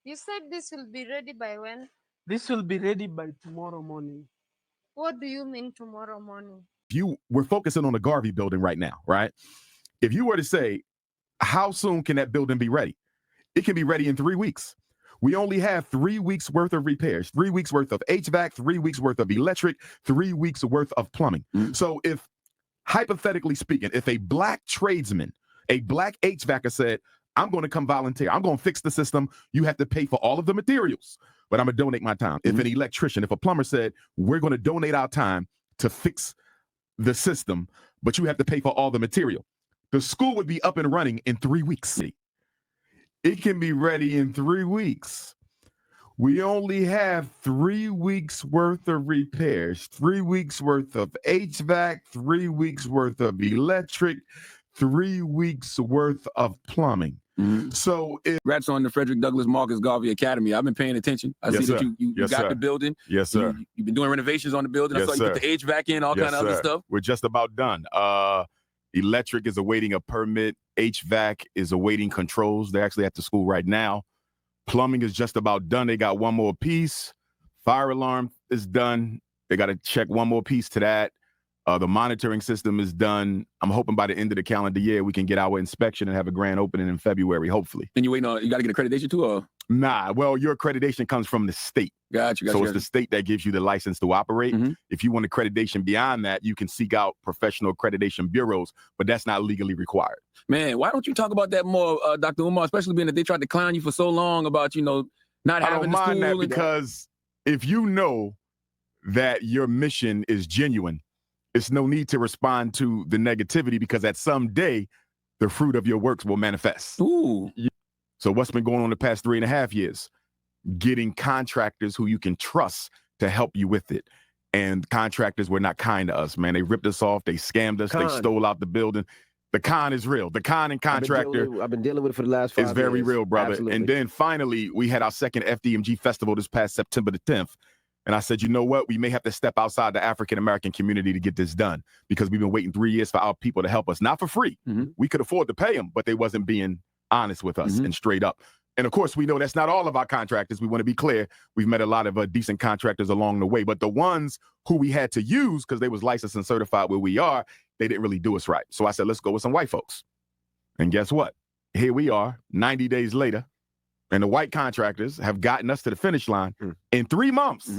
You said this will be ready by when? This will be ready by tomorrow morning. What do you mean tomorrow morning? We're focusing on the Garvey building right now, right? If you were to say, how soon can that building be ready? It can be ready in 3 weeks. We only have 3 weeks worth of repairs, 3 weeks worth of HVAC, 3 weeks worth of electric, 3 weeks worth of plumbing. So if, hypothetically speaking, if a black tradesman, a black HVACer said, I'm going to come volunteer, I'm going to fix the system, you have to pay for all of the materials, but I'm going to donate my time. If an electrician, if a plumber said, we're going to donate our time to fix the system, but you have to pay for all the material, the school would be up and running in 3 weeks. It can be ready in 3 weeks. We only have 3 weeks worth of repairs, 3 weeks worth of HVAC, 3 weeks worth of electric, 3 weeks worth of plumbing. So Congrats on the Frederick Douglass Marcus Garvey Academy. I've been paying attention. I see that you got the building. Yes, sir. You've been doing renovations on the building. I saw you put the HVAC in, all kind of other stuff. We're just about done. Electric is awaiting a permit. HVAC is awaiting controls. They're actually at the school right now. Plumbing is just about done. They got one more piece. Fire alarm is done. They got to check one more piece to that. The monitoring system is done. I'm hoping by the end of the calendar year, we can get our inspection and have a grand opening in February, hopefully. And you waiting on, you got to get accreditation too, or? Nah, well, your accreditation comes from the state. Gotcha. So it's the state that gives you the license to operate. If you want accreditation beyond that, you can seek out professional accreditation bureaus, but that's not legally required. Man, why don't you talk about that more, Dr. Umar, especially being that they tried to clown you for so long about, not having the school. I don't mind that because if you know that your mission is genuine, it's no need to respond to the negativity because at some day, the fruit of your works will manifest. Ooh. So what's been going on the past 3.5 years? Getting contractors who you can trust to help you with it. And contractors were not kind to us, man. They ripped us off. They scammed us. They stole out the building. The con is real. The con and contractor. I've been dealing with it for the last 5 years. It's very real, brother. Absolutely. And then finally, we had our second FDMG festival this past September the 10th. And I said, you know what? We may have to step outside the African-American community to get this done because we've been waiting 3 years for our people to help us, not for free. We could afford to pay them, but they wasn't being honest with us and straight up. And of course, we know that's not all of our contractors. We want to be clear. We've met a lot of decent contractors along the way, but the ones who we had to use because they was licensed and certified where we are, they didn't really do us right. So I said, let's go with some white folks. And guess what? Here we are 90 days later. And the white contractors have gotten us to the finish line in 3 months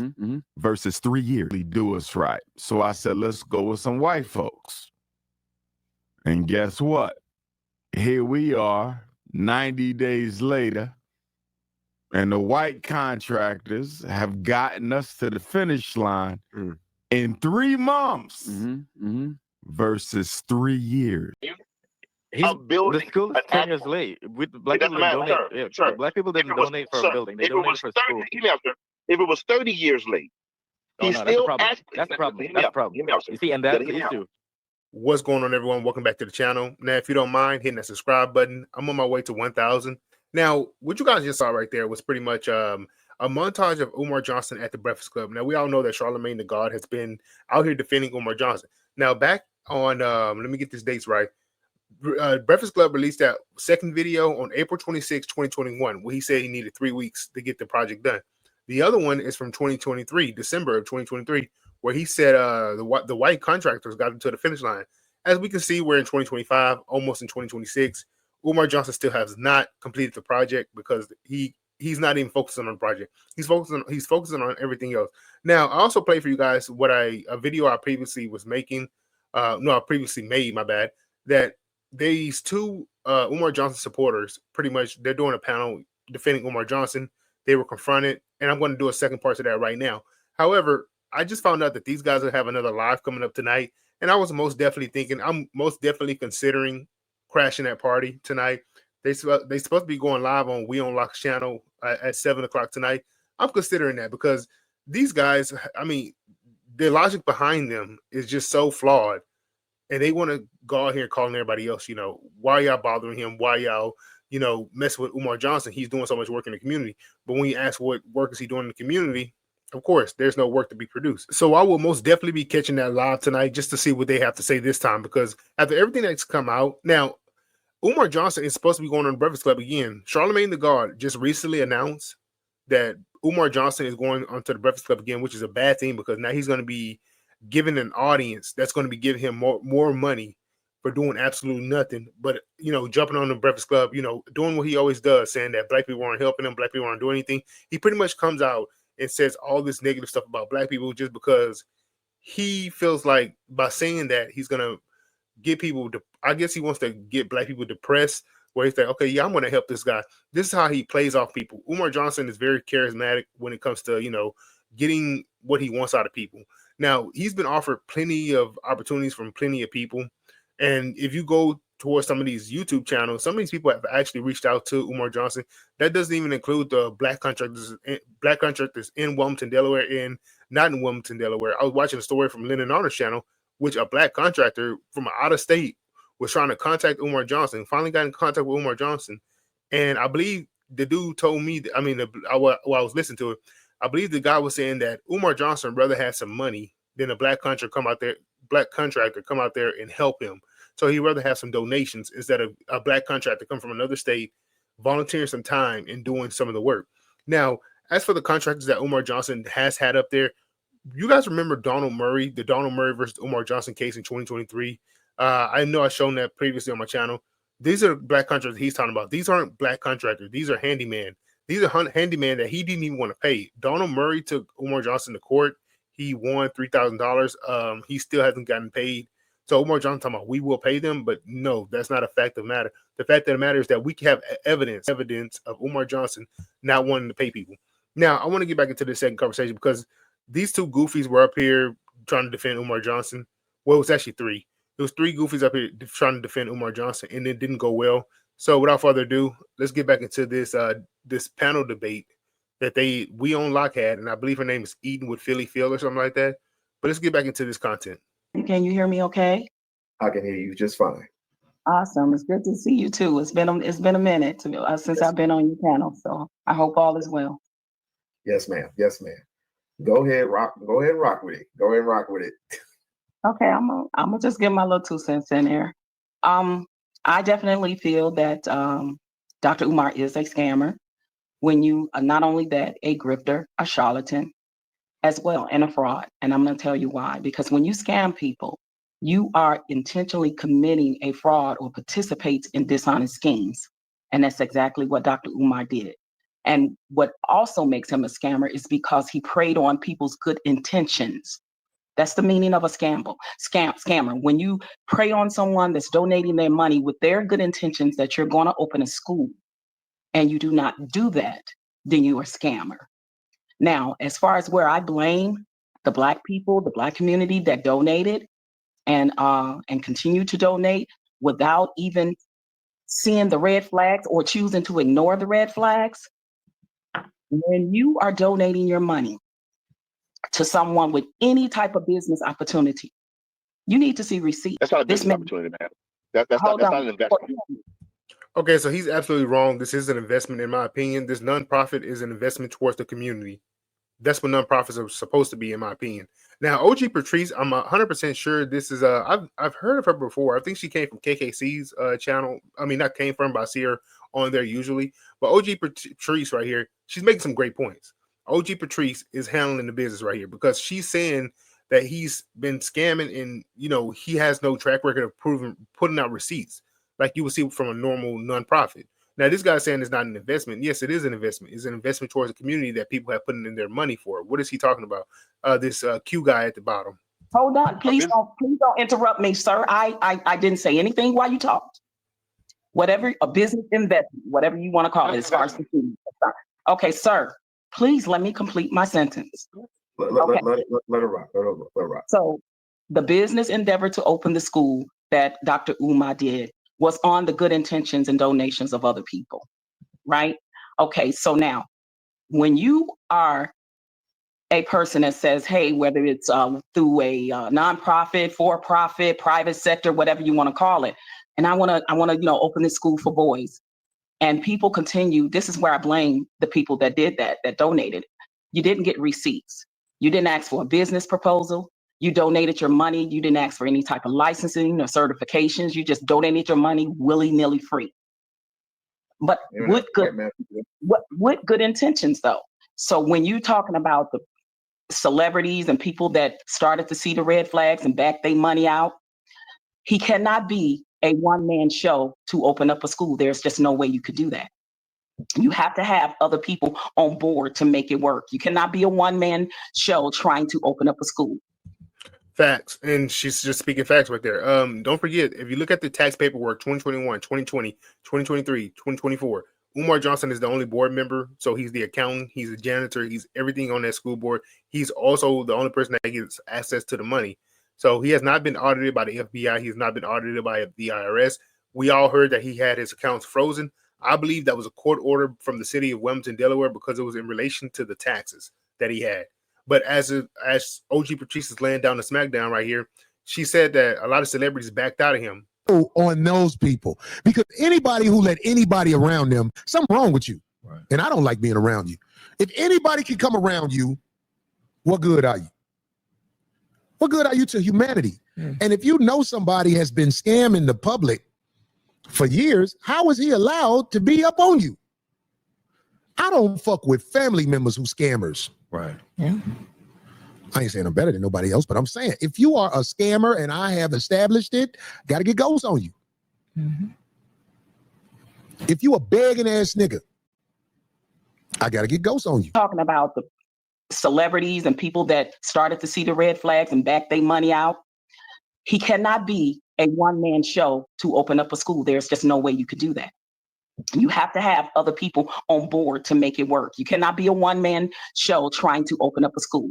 versus 3 years. They do us right. So I said, let's go with some white folks. And guess what? Here we are 90 days later. And the white contractors have gotten us to the finish line in 3 months versus 3 years. The school is 10 years late. With black people didn't donate. Black people didn't donate for a building. They donated for school. If it was 30 years late, he's still asking. That's the problem. That's the problem. You see, and that's the issue. What's going on, everyone? Welcome back to the channel. Now, if you don't mind hitting that subscribe button, I'm on my way to 1,000. Now, what you guys just saw right there was pretty much a montage of Umar Johnson at the Breakfast Club. Now, we all know that Charlamagne the God has been out here defending Umar Johnson. Now, back on, let me get these dates right. Breakfast Club released that second video on April 26, 2021, where he said he needed 3 weeks to get the project done. The other one is from 2023, December of 2023, where he said the white contractors got him to the finish line. As we can see, we're in 2025, almost in 2026. Umar Johnson still has not completed the project because he's not even focusing on the project. He's focusing on everything else. Now, I also played for you guys what a video I previously was making. I previously made, my bad, that these two Umar Johnson supporters, pretty much, they're doing a panel defending Umar Johnson. They were confronted, and I'm going to do a second part to that right now. However, I just found out that these guys will have another live coming up tonight, and I was most definitely considering crashing that party tonight. They supposed to be going live on We On Lock's channel at 7 o'clock tonight. I'm considering that because these guys, I mean, the logic behind them is just so flawed. And they want to go out here calling everybody else, why y'all bothering him? Why y'all, messing with Umar Johnson? He's doing so much work in the community. But when you ask what work is he doing in the community, of course, there's no work to be produced. So I will most definitely be catching that live tonight just to see what they have to say this time. Because after everything that's come out, now, Umar Johnson is supposed to be going on the Breakfast Club again. Charlemagne the God just recently announced that Umar Johnson is going onto the Breakfast Club again, which is a bad thing because now he's going to be given an audience that's going to be giving him more money for doing absolutely nothing, but jumping on the Breakfast Club, doing what he always does, saying that black people aren't helping him, black people aren't doing anything. He pretty much comes out and says all this negative stuff about black people just because he feels like by saying that he's gonna get people to, I guess he wants to get black people depressed, where he's like, okay, yeah, I'm gonna help this guy. This is how he plays off people. Umar Johnson is very charismatic when it comes to getting what he wants out of people. Now, he's been offered plenty of opportunities from plenty of people. And if you go towards some of these YouTube channels, some of these people have actually reached out to Umar Johnson. That doesn't even include the black contractors in Wilmington, Delaware, and not in Wilmington, Delaware. I was watching a story from Lennon Honors channel, which a black contractor from out of state was trying to contact Umar Johnson, finally got in contact with Umar Johnson. And I believe the dude told me, while I was listening to it, I believe the guy was saying that Umar Johnson rather had some money than a black contractor come out there and help him. So he'd rather have some donations instead of a black contractor come from another state, volunteering some time and doing some of the work. Now, as for the contractors that Umar Johnson has had up there, you guys remember the Donald Murray versus Umar Johnson case in 2023? I know I've shown that previously on my channel. These are black contractors he's talking about. These aren't black contractors. These are handyman. These are handyman that he didn't even want to pay. Donald Murray took Umar Johnson to court. He won $3,000. He still hasn't gotten paid. So Umar Johnson talking about we will pay them, but no, that's not a fact of the matter. The fact of the matter is that we have evidence of Umar Johnson not wanting to pay people. Now, I want to get back into the second conversation because these two goofies were up here trying to defend Umar Johnson. Well, it was actually three. It was three goofies up here trying to defend Umar Johnson, and it didn't go well. So without further ado, let's get back into this this panel debate that we on Lock had, and I believe her name is Eden with Philly Phil or something like that. But let's get back into this content. Can you hear me okay? I can hear you just fine. Awesome. It's good to see you too. It's been a minute since I've been on your panel, so I hope all is well. Yes, ma'am. Yes, ma'am. Go ahead, rock with it. Go ahead and rock with it. Okay, I'm gonna just give my little 2 cents in there. I definitely feel that Dr. Umar is a scammer. When you are not only that, a grifter, a charlatan, as well, and a fraud. And I'm going to tell you why. Because when you scam people, you are intentionally committing a fraud or participates in dishonest schemes. And that's exactly what Dr. Umar did. And what also makes him a scammer is because he preyed on people's good intentions. That's the meaning of a scammer. When you prey on someone that's donating their money with their good intentions that you're going to open a school, and you do not do that, then you're a scammer. Now, as far as where I blame the Black people, the Black community that donated and continue to donate without even seeing the red flags or choosing to ignore the red flags, when you are donating your money to someone with any type of business opportunity, you need to see receipts. That's not a business opportunity, man. That's not an investment. Okay, so he's absolutely wrong. This is an investment, in my opinion. This nonprofit is an investment towards the community. That's what nonprofits are supposed to be, in my opinion. Now, OG Patrice, I'm 100% sure this is I've heard of her before. I think she came from KKC's channel. I mean, not came from, but I see her on there usually. But OG Patrice right here, she's making some great points. OG Patrice is handling the business right here because she's saying that he's been scamming and he has no track record of putting out receipts like you would see from a normal nonprofit. Now, this guy's saying it's not an investment. Yes, it is an investment. It's an investment towards the community that people have put in their money for. What is he talking about? This Q guy at the bottom. Hold on, please don't interrupt me, sir. I didn't say anything while you talked. Whatever, a business investment, whatever you want to call it, as far as the community. Okay, sir, please let me complete my sentence. Let her rock. Let her rock. So, the business endeavor to open the school that Dr. Umar did was on the good intentions and donations of other people, right? Okay, so now, when you are a person that says, hey, whether it's through a nonprofit, for-profit, private sector, whatever you want to call it, and I want to open this school for boys, and people continue, this is where I blame the people that did that donated. You didn't get receipts. You didn't ask for a business proposal. You donated your money. You didn't ask for any type of licensing or certifications. You just donated your money willy-nilly free. But with good intentions, though. So when you're talking about the celebrities and people that started to see the red flags and back their money out, he cannot be a one-man show to open up a school. There's just no way you could do that. You have to have other people on board to make it work. You cannot be a one-man show trying to open up a school. Facts. And she's just speaking facts right there. Don't forget, if you look at the tax paperwork, 2021, 2020, 2023, 2024, Umar Johnson is the only board member. So he's the accountant, he's the janitor, he's everything on that school board. He's also the only person that gets access to the money. So he has not been audited by the FBI. He has not been audited by the IRS. We all heard that he had his accounts frozen. I believe that was a court order from the city of Wilmington, Delaware, because it was in relation to the taxes that he had. But as OG Patrice is laying down the smackdown right here, she said that a lot of celebrities backed out of him. On those people, because anybody who let anybody around them, something wrong with you. Right. And I don't like being around you. If anybody can come around you, what good are you? What good are you to humanity? And if you know somebody has been scamming the public for years, how is he allowed to be up on you? I don't fuck with family members who scammers. Right. Yeah. I ain't saying I'm better than nobody else, but I'm saying if you are a scammer and I have established it, got to get ghosts on you. Mm-hmm. If you a begging ass nigga, I got to get ghosts on you. Talking about the celebrities and people that started to see the red flags and back their money out, he cannot be a one-man show to open up a school. There's just no way you could do that. You have to have other people on board to make it work. You cannot be a one-man show trying to open up a school.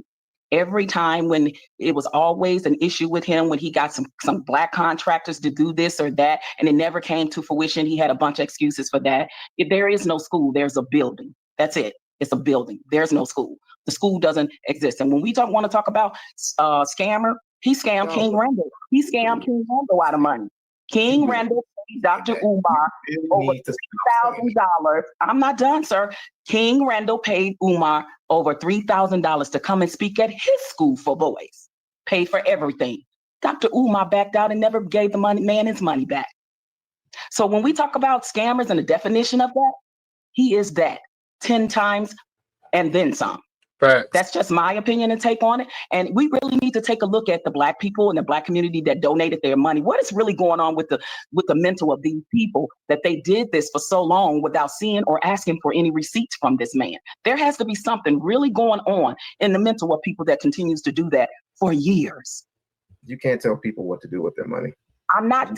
Every time when it was always an issue with him, when he got some black contractors to do this or that, and it never came to fruition, he had a bunch of excuses for that. If there is no school, there's a building. That's it. It's a building. There's no school. The school doesn't exist. And when we want to talk about scammer, he scammed King Randall. He scammed King Randall out of money. King Randall paid Dr. Umar over $3,000. I'm not done, sir. King Randall paid Umar over $3,000 to come and speak at his school for boys. Paid for everything. Dr. Umar backed out and never gave the man his money back. So when we talk about scammers and the definition of that, he is that 10 times and then some. Right. That's just my opinion and take on it. And we really need to take a look at the black people and the black community that donated their money. What is really going on with the mental of these people that they did this for so long without seeing or asking for any receipts from this man? There has to be something really going on in the mental of people that continues to do that for years. You can't tell people what to do with their money. I'm not.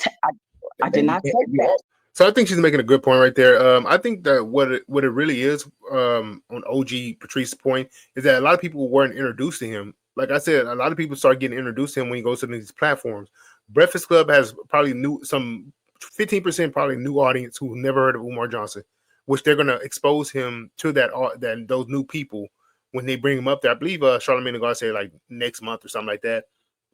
I did not say that. So I think she's making a good point right there. I think that what it really is, on OG Patrice's point, is that a lot of people weren't introduced to him. Like I said, a lot of people start getting introduced to him when he goes to these platforms. Breakfast Club has probably 15% probably new audience who never heard of Umar Johnson, which they're gonna expose him to that those new people when they bring him up there. I believe Charlamagne the God said like next month or something like that.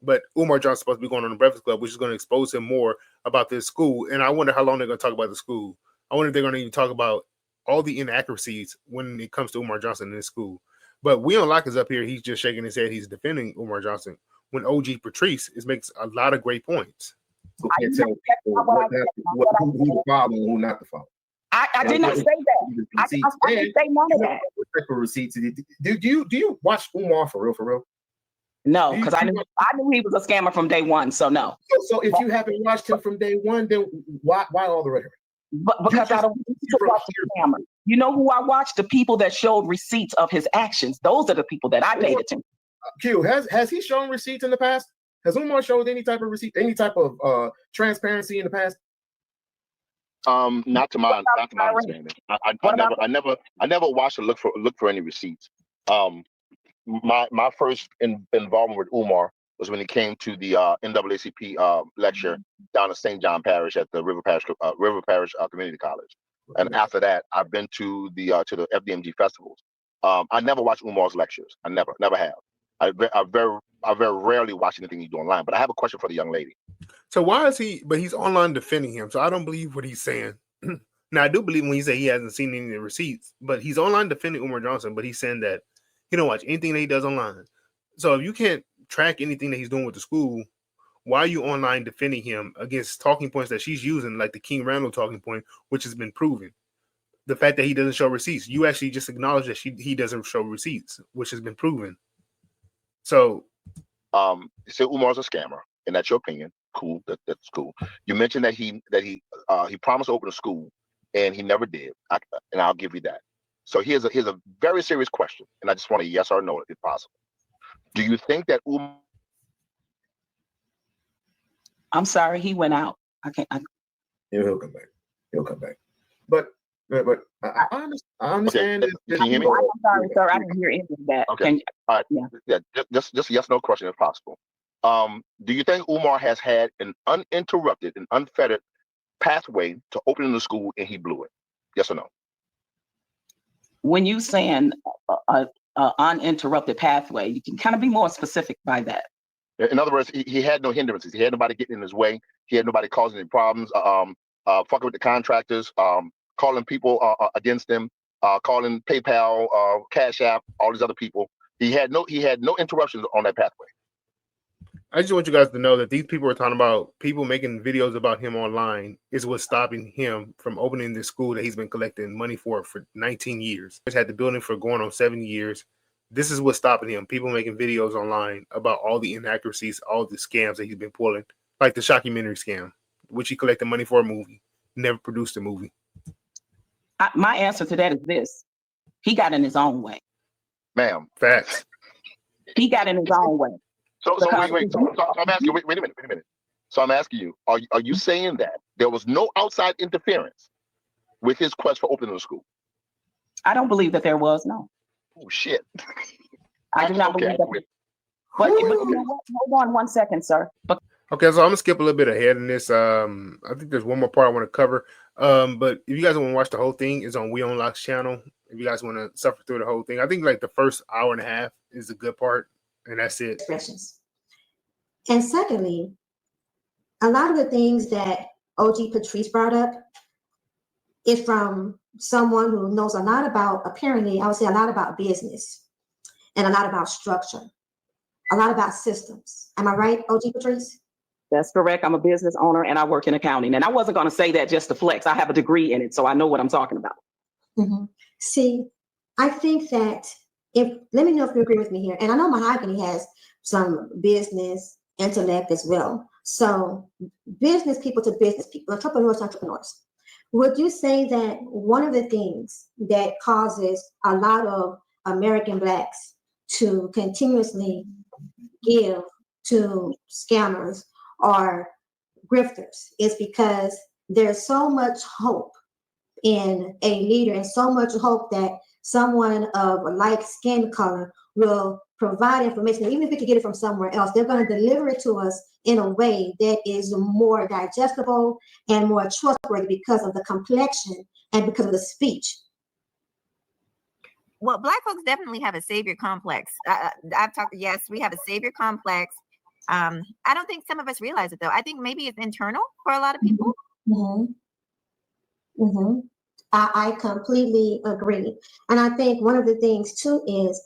But Umar Johnson's supposed to be going on the Breakfast Club, which is going to expose him more about this school. And I wonder how long they're going to talk about the school. I wonder if they're going to even talk about all the inaccuracies when it comes to Umar Johnson in this school. But we on Lock is up here. He's just shaking his head. He's defending Umar Johnson when OG Patrice makes a lot of great points. Who can't tell people who the father and who not the father. I did not say that. I didn't say none of that. Receipts. Do you watch Umar for real? No, because I knew he was a scammer from day one. So no. So if you haven't watched him from day one, then why all the rhetoric? But because I don't need to watch the scammer. You know who I watched? The people that showed receipts of his actions. Those are the people that I paid attention. Q, has he shown receipts in the past? Has Umar showed any type of receipt, any type of transparency in the past? Not to my understanding. I never watched or look for any receipts. My first involvement with Umar was when he came to the NAACP lecture down at St. John Parish at the River Parish Community College, and after that, I've been to the FDMG festivals. I never watched Umar's lectures. I never have. I very rarely watch anything you do online. But I have a question for the young lady. So why is he? But he's online defending him. So I don't believe what he's saying. Now I do believe when he said he hasn't seen any of the receipts, but he's online defending Umar Johnson. But he's saying that he don't watch anything that he does online. So if you can't track anything that he's doing with the school, why are you online defending him against talking points that she's using, like the King Randall talking point, which has been proven? The fact that he doesn't show receipts, you actually just acknowledge that he doesn't show receipts, which has been proven. So, you say Umar's a scammer, and that's your opinion. Cool, that's cool. You mentioned that he promised to open a school, and he never did. And I'll give you that. So here's a very serious question, and I just want a yes or no if possible. Do you think that Umar? I'm sorry, he went out. I can't. He'll come back. He'll come back. But I understand. Okay. Can you hear me? I'm sorry, sir. I didn't hear any of that. Okay. All right. Yeah. Just a yes no question if possible. Do you think Umar has had an uninterrupted and unfettered pathway to opening the school and he blew it? Yes or no? When you saying uninterrupted pathway, you can kind of be more specific by that. In other words, he had no hindrances. He had nobody getting in his way. He had nobody causing any problems. Fucking with the contractors. Calling people against him. Calling PayPal, Cash App, all these other people. He had no interruptions on that pathway. I just want you guys to know that these people are talking about people making videos about him online is what's stopping him from opening this school that he's been collecting money for 19 years. He's had the building for going on 7 years. This is what's stopping him. People making videos online about all the inaccuracies, all the scams that he's been pulling, like the shockumentary scam, which he collected money for a movie, never produced a movie. My answer to that is this. He got in his own way. Ma'am. Facts. He got in his own way. So wait. So I'm asking you, wait a minute. So I'm asking you, are you saying that there was no outside interference with his quest for opening the school? I don't believe that there was, no. Oh, shit. I do not believe that. But you know what? Hold on 1 second, sir. Okay, so I'm gonna skip a little bit ahead in this. I think there's one more part I want to cover. But if you guys want to watch the whole thing, it's on We Unlock's channel. If you guys want to suffer through the whole thing, I think like the first hour and a half is the good part, and that's it. Expressions. And secondly, a lot of the things that OG Patrice brought up is from someone who knows a lot about, apparently, I would say a lot about business and a lot about structure, a lot about systems. Am I right, OG Patrice? That's correct. I'm a business owner and I work in accounting. And I wasn't going to say that just to flex. I have a degree in it, so I know what I'm talking about. Mm-hmm. See, I think that let me know if you agree with me here. And I know Mahogany has some business intellect as well. So business people to business people, entrepreneurs to entrepreneurs. Would you say that one of the things that causes a lot of American Blacks to continuously give to scammers or grifters is because there's so much hope in a leader and so much hope that someone of a light skin color will provide information. Even if we could get it from somewhere else, they're going to deliver it to us in a way that is more digestible and more trustworthy because of the complexion and because of the speech. Well, Black folks definitely have a savior complex. I've talked, yes, we have a savior complex. I don't think some of us realize it, though. I think maybe it's internal for a lot of people. Mm-hmm. Mm-hmm. I completely agree. And I think one of the things, too, is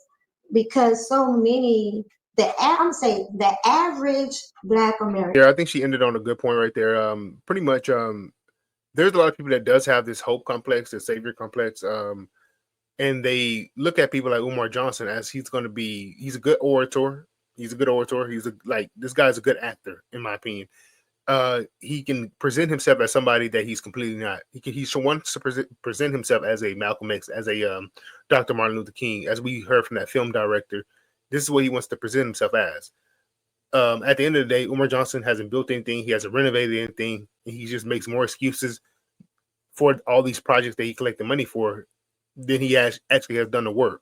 because so many, I'm saying the average Black American. Yeah, I think she ended on a good point right there. Pretty much, there's a lot of people that does have this hope complex, this savior complex, and they look at people like Umar Johnson as he's a good orator. He's a good orator. This guy's a good actor, in my opinion. He can present himself as somebody that he's completely not. He wants to present himself as a Malcolm X, as a Dr. Martin Luther King, as we heard from that film director. This is what he wants to present himself as. At the end of the day, Umar Johnson hasn't built anything. He hasn't renovated anything. He just makes more excuses for all these projects that he collected money for than he actually has done the work.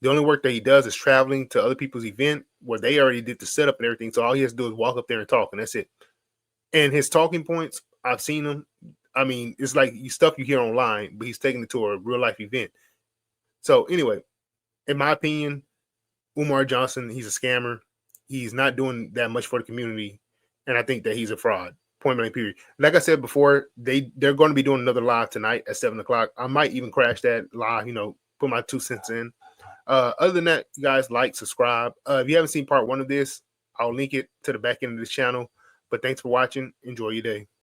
The only work that he does is traveling to other people's event where they already did the setup and everything. So all he has to do is walk up there and talk, and that's it. And his talking points, I've seen them. I mean, it's like stuff you hear online, but he's taking it to a real life event. So anyway, in my opinion, Umar Johnson, he's a scammer. He's not doing that much for the community. And I think that he's a fraud. Point blank period. Like I said before, they're going to be doing another live tonight at 7:00. I might even crash that live, put my 2 cents in. Other than that, you guys like, subscribe. If you haven't seen part 1 of this, I'll link it to the back end of this channel. But thanks for watching. Enjoy your day.